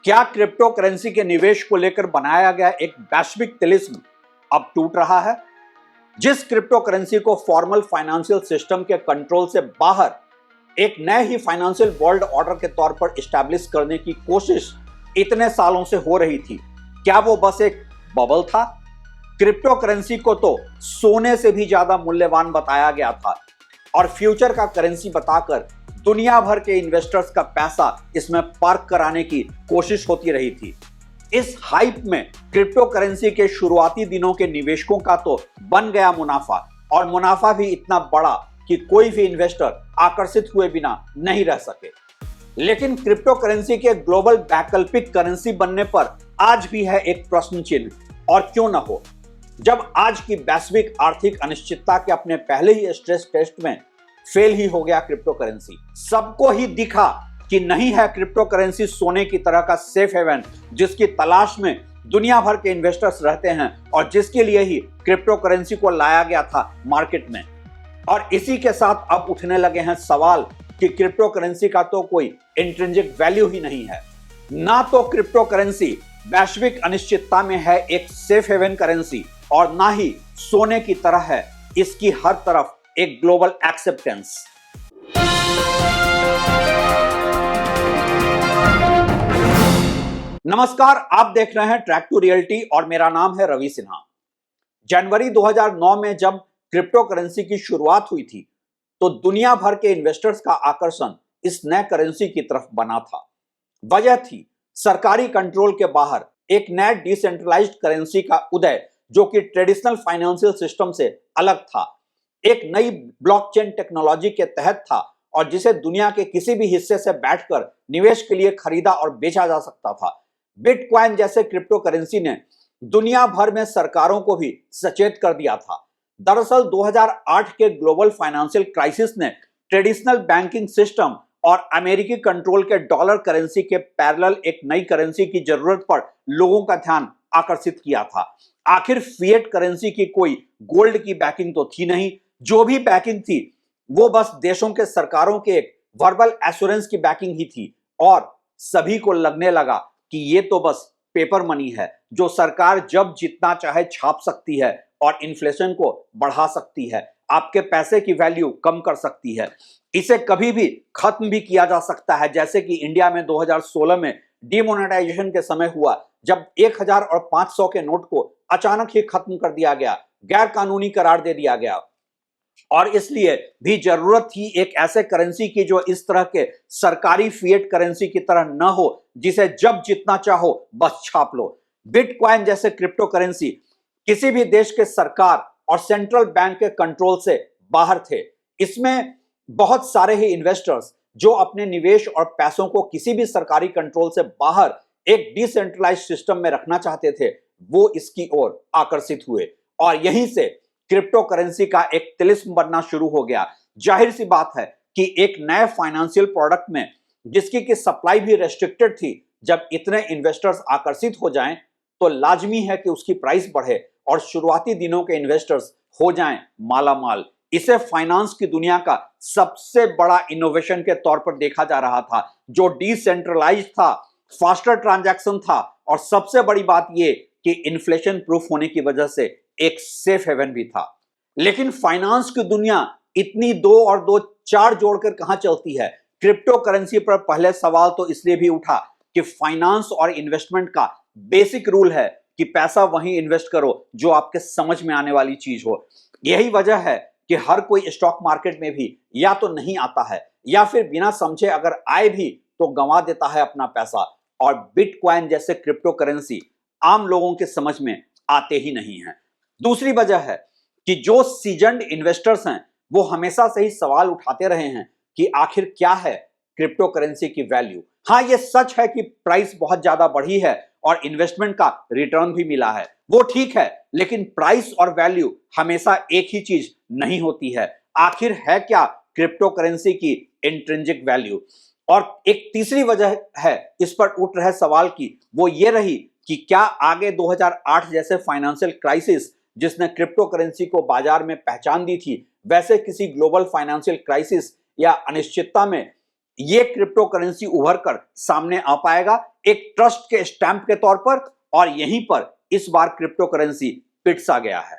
क्या crypto currency के निवेश को लेकर बनाया गया एक वैश्विक तिलिस्म अब टूट रहा है? जिस क्रिप्टो करेंसी को फॉर्मल फाइनेंशियल सिस्टम के कंट्रोल से बाहर एक नए ही फाइनेंशियल वर्ल्ड ऑर्डर के तौर पर इस्टेब्लिश करने की कोशिश इतने सालों से हो रही थी, क्या वो बस एक बबल था? क्रिप्टो करेंसी को तो सोने से भी ज्यादा मूल्यवान बताया गया था और फ्यूचर का करेंसी बताकर दुनिया भर के इन्वेस्टर्स का पैसा इसमें पार्क कराने की कोशिश होती रही थी। इस हाइप में क्रिप्टो करेंसी के शुरुआती दिनों के निवेशकों का तो बन गया मुनाफा, और मुनाफा भी इतना बड़ा कि कोई भी इन्वेस्टर आकर्षित हुए बिना नहीं रह सके। लेकिन क्रिप्टो करेंसी के ग्लोबल वैकल्पिक करेंसी बनने पर आज भी है एक प्रश्न चिन्ह, और क्यों न हो, जब आज की वैश्विक आर्थिक अनिश्चितता के अपने पहले ही स्ट्रेस टेस्ट में फेल ही हो गया क्रिप्टो करेंसी। सबको ही दिखा कि नहीं है क्रिप्टो करेंसी सोने की तरह का सेफ हेवन जिसकी तलाश में दुनिया भर के इन्वेस्टर्स रहते हैं और जिसके लिए ही क्रिप्टो करेंसी को लाया गया था मार्केट में। और इसी के साथ अब उठने लगे हैं सवाल कि क्रिप्टो करेंसी का तो कोई इंट्रिंसिक वैल्यू ही नहीं है। ना तो क्रिप्टो करेंसी वैश्विक अनिश्चितता में है एक सेफ हेवन करेंसी, और ना ही सोने की तरह है इसकी हर तरफ एक ग्लोबल एक्सेप्टेंस। नमस्कार, आप देख रहे हैं ट्रैक टू रियलिटी और मेरा नाम है रवि सिन्हा। जनवरी 2009 में जब क्रिप्टो करेंसी की शुरुआत हुई थी तो दुनिया भर के इन्वेस्टर्स का आकर्षण इस नए करेंसी की तरफ बना था। वजह थी सरकारी कंट्रोल के बाहर एक नए डिसेंट्रलाइज्ड करेंसी का उदय, जो कि ट्रेडिशनल फाइनेंशियल सिस्टम से अलग था, एक नई ब्लॉकचेन टेक्नोलॉजी के तहत था और जिसे दुनिया के किसी भी हिस्से से बैठकर निवेश के लिए खरीदा और बेचा जा सकता था। बिटकॉइन जैसे क्रिप्टो करेंसी ने दुनिया भर में सरकारों को भी सचेत कर दिया था। दरअसल 2008 के ग्लोबल फाइनेंशियल क्राइसिस ने ट्रेडिशनल बैंकिंग सिस्टम और अमेरिकी कंट्रोल के डॉलर करेंसी के पैरेलल एक नई करेंसी की जरूरत पर लोगों का ध्यान आकर्षित किया था। आखिर फिएट करेंसी की कोई गोल्ड की बैकिंग तो थी नहीं, जो भी बैकिंग थी वो बस देशों के सरकारों के एक वर्बल एश्योरेंस की बैकिंग ही थी, और सभी को लगने लगा कि ये तो बस पेपर मनी है जो सरकार जब जितना चाहे छाप सकती है और इन्फ्लेशन को बढ़ा सकती है, आपके पैसे की वैल्यू कम कर सकती है, इसे कभी भी खत्म भी किया जा सकता है, जैसे कि इंडिया में 2016 में डिमोनेटाइजेशन के समय हुआ, जब 1000 और 500 के नोट को अचानक ही खत्म कर दिया गया, गैर कानूनी करार दे दिया गया। और इसलिए भी जरूरत थी एक ऐसे करेंसी की जो इस तरह के सरकारी फिएट करेंसी की तरह न हो, जिसे जब जितना चाहो बस छाप लो। बिटकॉइन जैसे क्रिप्टो करेंसी किसी भी देश के सरकार और सेंट्रल बैंक के कंट्रोल से बाहर थे। इसमें बहुत सारे ही इन्वेस्टर्स जो अपने निवेश और पैसों को किसी भी सरकारी कंट्रोल से बाहर एक डिसेंट्रलाइज्ड सिस्टम में रखना चाहते थे, वो इसकी ओर आकर्षित हुए और यहीं से क्रिप्टो करेंसी का एक तिलिस्म बनना शुरू हो गया। जाहिर सी बात है कि एक नए फाइनेंशियल प्रोडक्ट में जिसकी की सप्लाई भी रेस्ट्रिक्टेड थी, जब इतने इन्वेस्टर्स आकर्षित हो जाएं तो लाजमी है कि उसकी प्राइस बढ़े और शुरुआती दिनों के इन्वेस्टर्स हो जाएं मालामाल। इसे फाइनेंस की दुनिया का सबसे बड़ा इनोवेशन के तौर पर देखा जा रहा था, जो डिसेंट्रलाइज्ड था, फास्टर ट्रांजैक्शन था और सबसे बड़ी बात यह कि इन्फ्लेशन प्रूफ होने की वजह से एक सेफ हेवन भी था। लेकिन फाइनेंस की दुनिया इतनी 2 और 2 4 जोड़कर कहां चलती है? क्रिप्टो करेंसी पर पहले सवाल तो इसलिए भी उठा कि फाइनेंस और इन्वेस्टमेंट का बेसिक रूल है कि पैसा वहीं इन्वेस्ट करो जो आपके समझ में आने वाली चीज हो। यही वजह है कि हर कोई स्टॉक मार्केट में भी या तो नहीं आता है या फिर बिना समझे अगर आए भी तो गंवा देता है अपना पैसा, और बिटकॉइन जैसे क्रिप्टो करेंसी आम लोगों के समझ में आते ही नहीं है। दूसरी वजह है कि जो सीजन्ड इन्वेस्टर्स हैं वो हमेशा से ही सवाल उठाते रहे हैं कि आखिर क्या है क्रिप्टो करेंसी की वैल्यू। हाँ, ये सच है कि प्राइस बहुत ज्यादा बढ़ी है और इन्वेस्टमेंट का रिटर्न भी मिला है, वो ठीक है, लेकिन प्राइस और वैल्यू हमेशा एक ही चीज नहीं होती है। आखिर है क्या क्रिप्टो करेंसी की इंट्रिंसिक वैल्यू? और एक तीसरी वजह है इस पर उठ रहे सवाल की, वो ये रही कि क्या आगे 2008 जैसे फाइनेंशियल क्राइसिस जिसने क्रिप्टो करेंसी को बाजार में पहचान दी थी, वैसे किसी ग्लोबल फाइनेंशियल क्राइसिस या अनिश्चितता में ये क्रिप्टो करेंसी उभर कर सामने आ पाएगा एक ट्रस्ट के स्टैंप के तौर पर, और यहीं पर इस बार क्रिप्टो करेंसी पिटसा गया है।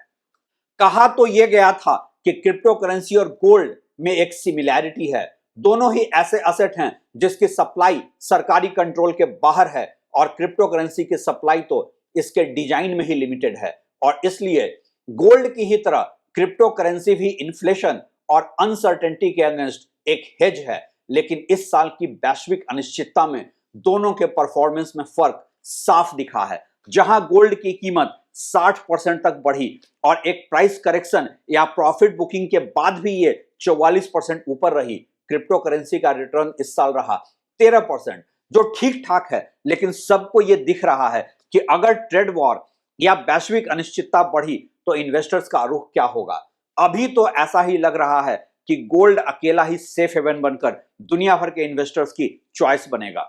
कहा तो यह गया था कि क्रिप्टो करेंसी और गोल्ड में एक सिमिलैरिटी है, दोनों ही ऐसे असेट हैं जिसकी सप्लाई सरकारी कंट्रोल के बाहर है, और क्रिप्टो करेंसी की सप्लाई तो इसके डिजाइन में ही लिमिटेड है, और इसलिए गोल्ड की ही तरह क्रिप्टो करेंसी भी इन्फ्लेशन और अनसर्टेनिटी के अगेंस्ट एक हेज है। लेकिन इस साल की वैश्विक अनिश्चितता में दोनों के परफॉर्मेंस में फर्क साफ दिखा है। जहां गोल्ड की कीमत 60% तक बढ़ी और एक प्राइस करेक्शन या प्रॉफिट बुकिंग के बाद भी ये 44% ऊपर रही, क्रिप्टो करेंसी का रिटर्न इस साल रहा 13%, जो ठीक ठाक है। लेकिन सबको ये दिख रहा है कि अगर ट्रेड वॉर या वैश्विक अनिश्चितता बढ़ी तो इन्वेस्टर्स का रुख क्या होगा। अभी तो ऐसा ही लग रहा है कि गोल्ड अकेला ही सेफ हेवन बनकर दुनिया भर के इन्वेस्टर्स की चॉइस बनेगा।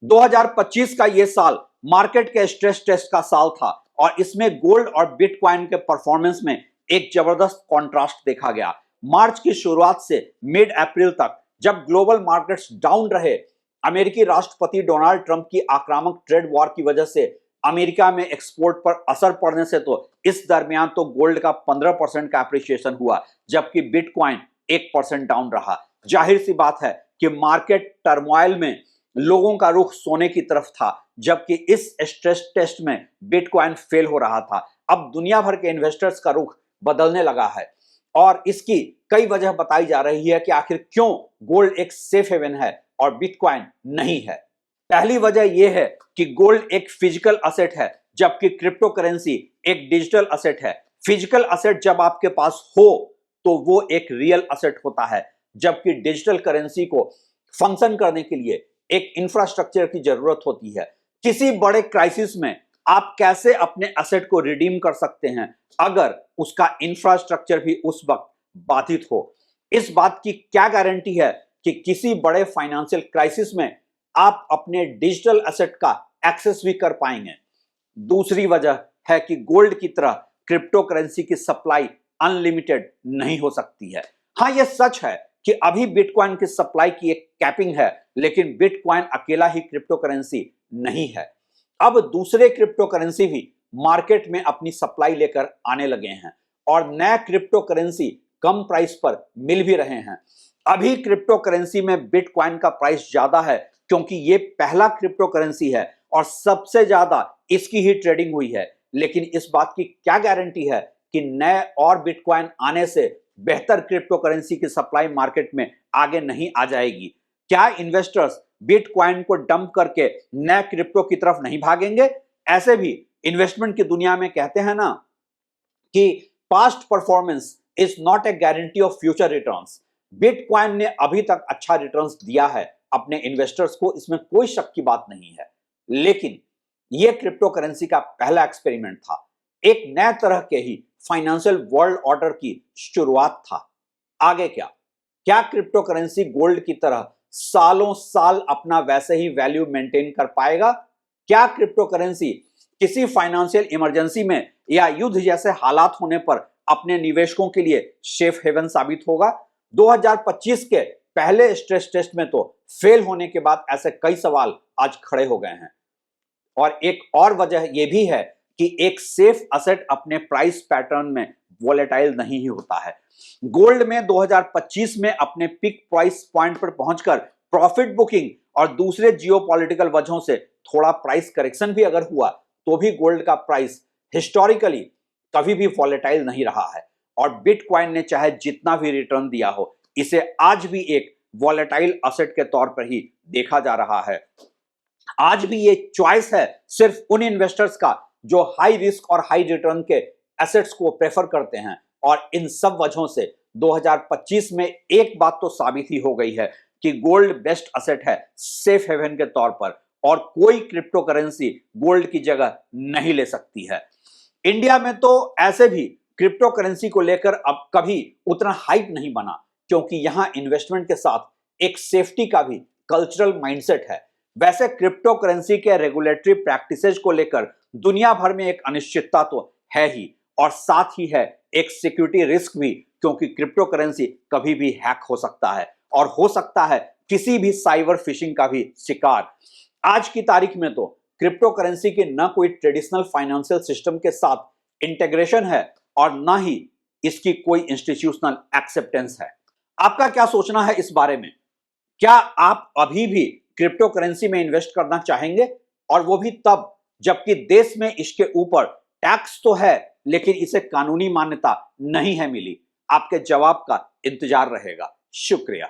2025 का यह साल मार्केट के स्ट्रेस टेस्ट का साल था, और इसमें गोल्ड और बिटकॉइन के परफॉर्मेंस में एक जबरदस्त कॉन्ट्रास्ट देखा गया। मार्च की शुरुआत से मिड अप्रैल तक जब ग्लोबल मार्केट्स डाउन रहे, अमेरिकी राष्ट्रपति डोनाल्ड ट्रंप की आक्रामक ट्रेड वॉर की वजह से अमेरिका में एक्सपोर्ट पर असर पड़ने से तो इस दरमियान तो गोल्ड का 15% का एप्रिसिएशन हुआ, जबकि बिटकॉइन 1% डाउन रहा। जाहिर सी बात है कि मार्केट टर्मोइल में लोगों का रुख सोने की तरफ था, जबकि इस स्ट्रेस टेस्ट में बिटकॉइन फेल हो रहा था। अब दुनिया भर के इन्वेस्टर्स का रुख बदलने लगा है, और इसकी कई वजह बताई जा रही है कि आखिर क्यों गोल्ड एक सेफ हेवन है और बिटकॉइन नहीं है। पहली वजह यह है कि गोल्ड एक फिजिकल असेट है, जबकि क्रिप्टो करेंसी एक डिजिटल असेट है। फिजिकल असेट जब आपके पास हो तो वो एक रियल असेट होता है, जबकि डिजिटल करेंसी को फंक्शन करने के लिए एक इंफ्रास्ट्रक्चर की जरूरत होती है। किसी बड़े क्राइसिस में आप कैसे अपने असेट को रिडीम कर सकते हैं अगर उसका इंफ्रास्ट्रक्चर भी उस वक्त बाधित हो। इस बात की क्या गारंटी है कि किसी बड़े फाइनेंशियल क्राइसिस में आप अपने डिजिटल असेट का एक्सेस भी कर पाएंगे। दूसरी वजह है कि गोल्ड की तरह क्रिप्टो करेंसी की सप्लाई अनलिमिटेड नहीं हो सकती है। हाँ, यह सच है कि अभी बिटकॉइन की सप्लाई की एक कैपिंग है, लेकिन बिटकॉइन अकेला ही क्रिप्टो करेंसी नहीं है। अब दूसरे क्रिप्टो करेंसी भी मार्केट में अपनी सप्लाई लेकर आने लगे हैं, और नए क्रिप्टो करेंसी कम प्राइस पर मिल भी रहे हैं। अभी क्रिप्टो करेंसी में बिटकॉइन का प्राइस ज्यादा है, क्योंकि ये पहला क्रिप्टो करेंसी है और सबसे ज्यादा इसकी ही ट्रेडिंग हुई है। लेकिन इस बात की क्या गारंटी है कि नए और बिटकॉइन आने से बेहतर क्रिप्टो करेंसी की सप्लाई मार्केट में आगे नहीं आ जाएगी? क्या इन्वेस्टर्स बिटकॉइन को डंप करके नए क्रिप्टो की तरफ नहीं भागेंगे? ऐसे भी इन्वेस्टमेंट की दुनिया में कहते हैं ना कि past performance is not a guarantee of future returns. Bitcoin ने अभी तक अच्छा रिटर्न्स दिया है अपने इन्वेस्टर्स को, इसमें कोई शक की बात नहीं है। लेकिन यह क्रिप्टो करेंसी का पहला एक्सपेरिमेंट था, एक नए तरह के ही फाइनेंशियल वर्ल्ड ऑर्डर की शुरुआत था। आगे क्या? क्या क्रिप्टो करेंसी गोल्ड की तरह सालों साल अपना वैसे ही वैल्यू मेंटेन कर पाएगा? क्या क्रिप्टो करेंसी किसी फाइनेंशियल इमरजेंसी में या युद्ध जैसे हालात होने पर अपने निवेशकों के लिए सेफ हेवन साबित होगा? 2025 के पहले स्ट्रेस टेस्ट में तो फेल होने के बाद ऐसे कई सवाल आज खड़े हो गए हैं। और एक और वजह यह भी है कि एक सेफ असेट अपने प्राइस पैटर्न में वोलेटाइल नहीं ही होता है। गोल्ड में 2025 में अपने पिक प्राइस पॉइंट पर पहुंचकर प्रॉफिट बुकिंग और दूसरे जियोपॉलिटिकल वजहों से थोड़ा प्राइस करेक्शन भी अगर हुआ तो भी गोल्ड का प्राइस हिस्टोरिकली कभी भी वोलेटाइल नहीं रहा है। और बिटकॉइन ने चाहे जितना भी रिटर्न दिया हो, इसे आज भी एक वोलेटाइल असेट के तौर पर ही देखा जा रहा है। आज भी ये चॉइस है सिर्फ उन इन्वेस्टर्स का जो हाई रिस्क और हाई रिटर्न के एसेट्स को प्रेफर करते हैं। और इन सब वजहों से 2025 में एक बात तो साबित ही हो गई है कि गोल्ड बेस्ट असेट है सेफ हेवन के तौर पर, और कोई क्रिप्टो करेंसी गोल्ड की जगह नहीं ले सकती है। इंडिया में तो ऐसे भी क्रिप्टो करेंसी को लेकर अब कभी उतना हाइप नहीं बना, क्योंकि यहां इन्वेस्टमेंट के साथ एक सेफ्टी का भी कल्चरल माइंडसेट है। वैसे क्रिप्टो करेंसी के रेगुलेटरी प्रैक्टिसेज को लेकर दुनिया भर में एक अनिश्चितता तो है ही, और साथ ही है एक सिक्योरिटी रिस्क भी, क्योंकि क्रिप्टो करेंसी कभी भी हैक हो सकता है, और हो सकता है किसी भी साइबर फिशिंग का भी शिकार। आज की तारीख में तो क्रिप्टो करेंसी के न कोई ट्रेडिशनल फाइनेंशियल सिस्टम के साथ इंटीग्रेशन है और न ही इसकी कोई इंस्टीट्यूशनल एक्सेप्टेंस है। आपका क्या सोचना है इस बारे में? क्या आप अभी भी क्रिप्टो करेंसी में इन्वेस्ट करना चाहेंगे, और वो भी तब जबकि देश में इसके ऊपर टैक्स तो है लेकिन इसे कानूनी मान्यता नहीं है मिली? आपके जवाब का इंतजार रहेगा। शुक्रिया।